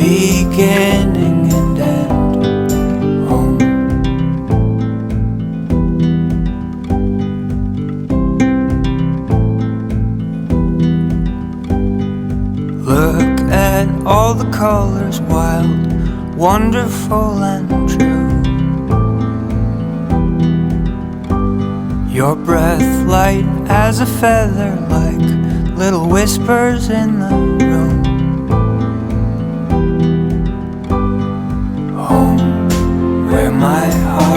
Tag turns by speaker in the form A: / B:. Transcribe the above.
A: beginning and end. Home. Look at all the colors, wild, wonderful and true. Your breath light as a feather, like little whispers in the room. Home, where my heart